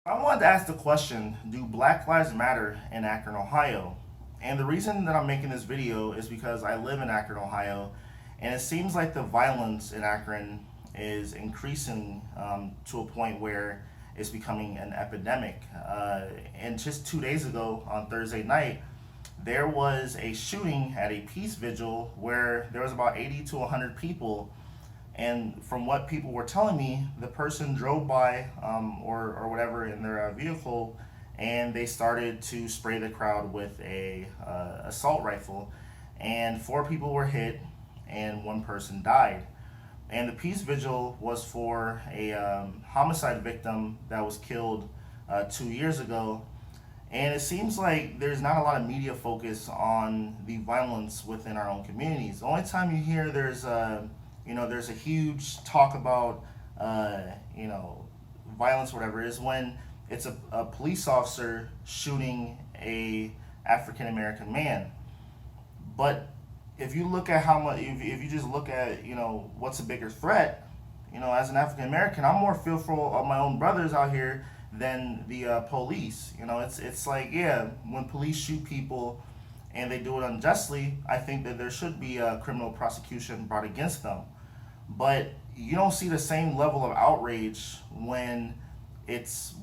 I wanted to ask the question, do Black Lives Matter in Akron, Ohio? And the reason that I'm making this video is because I live in Akron, Ohio, and it seems like the violence in Akron is increasing to a point where it's becoming an epidemic. And just 2 days ago, on Thursday night, there was a shooting at a peace vigil where there was about 80 to 100 people, and from what people were telling me, the person drove by or whatever in their vehicle, and they started to spray the crowd with a assault rifle, and four people were hit, and one person died. And the peace vigil was for a homicide victim that was killed 2 years ago. And it seems like there's not a lot of media focus on the violence within our own communities. The only time you hear there's a huge talk about uh, you know violence, whatever, is when it's a police officer shooting a African American man. But if you look at how much, if you just look at what's a bigger threat, as an African American, I'm more fearful of my own brothers out here than the police. It's like, yeah, when police shoot people and they do it unjustly, I think that there should be a criminal prosecution brought against them. But you don't see the same level of outrage when it's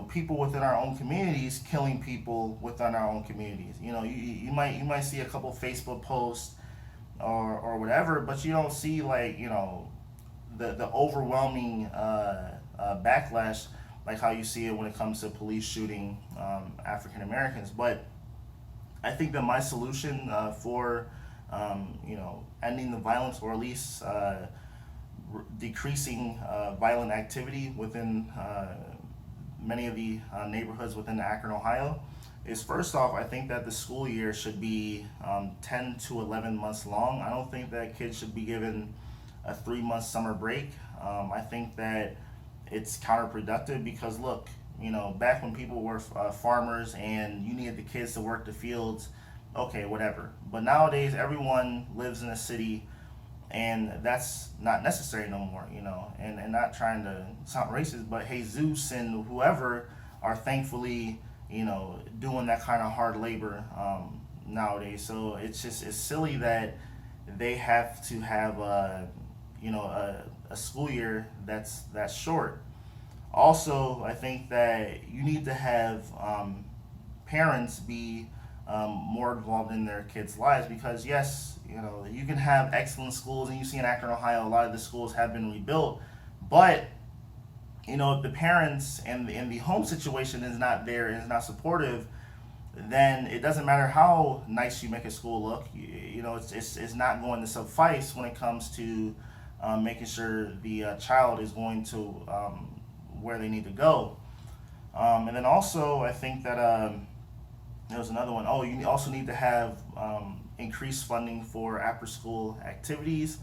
people within our own communities killing people within our own communities. You might see a couple Facebook posts or whatever, but you don't see, like, the overwhelming backlash like how you see it when it comes to police shooting African Americans. But I think that my solution for ending the violence, or at least decreasing violent activity within many of the neighborhoods within Akron, Ohio, is, first off, I think that the school year should be 10 to 11 months long. I don't think that kids should be given a 3 month summer break. I think that it's counterproductive because, look, back when people were farmers and you needed the kids to work the fields, okay, whatever. But nowadays, everyone lives in a city, and that's not necessary no more. And not trying to sound racist, but Jesus and whoever are thankfully, doing that kind of hard labor nowadays. So it's silly that they have to have a school year that's short. Also, I think that you need to have parents be more involved in their kids' lives, because yes, you can have excellent schools, and you see in Akron, Ohio, a lot of the schools have been rebuilt, but if the parents and the home situation is not there and is not supportive, then it doesn't matter how nice you make a school look. It's not going to suffice when it comes to making sure the child is going to where they need to go. And then also, I think that there was another one. Oh, you also need to have increased funding for after school activities.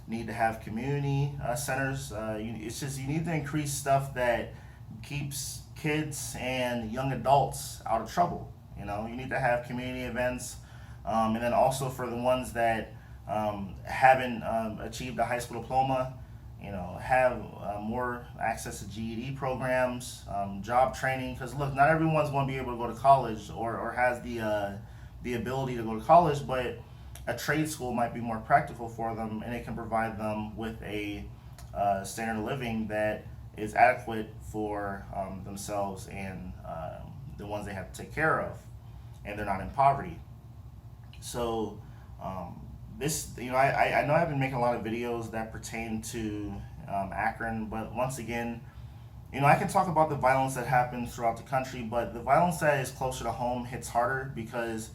You need to have community centers. It's just, you need to increase stuff that keeps kids and young adults out of trouble. You need to have community events. And then also, for the ones that haven't achieved a high school diploma, have more access to GED programs, job training. Because look, not everyone's going to be able to go to college, or has the ability to go to college, but a trade school might be more practical for them, and it can provide them with a standard of living that is adequate for themselves and the ones they have to take care of, and they're not in poverty. So this, I know I've been making a lot of videos that pertain to Akron, but once again, I can talk about the violence that happens throughout the country, but the violence that is closer to home hits harder because,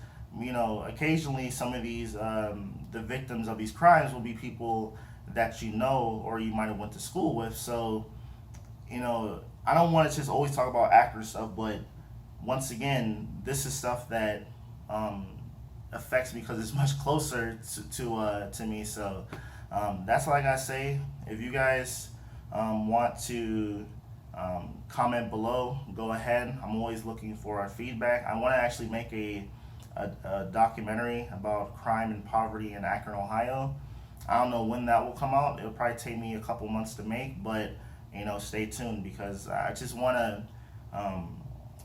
occasionally some of these, the victims of these crimes will be people that or you might have went to school with. So, I don't want to just always talk about Akron stuff, but once again, this is stuff that affects me because it's much closer to me. So that's all I gotta say. If you guys want to comment below, go ahead. I'm always looking for our feedback. I want to actually make a documentary about crime and poverty in Akron, Ohio. I don't know when that will come out. It'll probably take me a couple months to make, but stay tuned because I just want to um,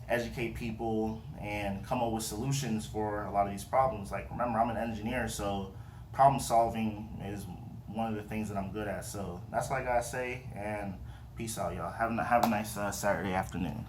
educate people and come up with solutions for a lot of these problems. Like, remember, I'm an engineer, so problem solving is one of the things that I'm good at. So that's what I gotta say, and peace out, y'all. Have a nice Saturday afternoon.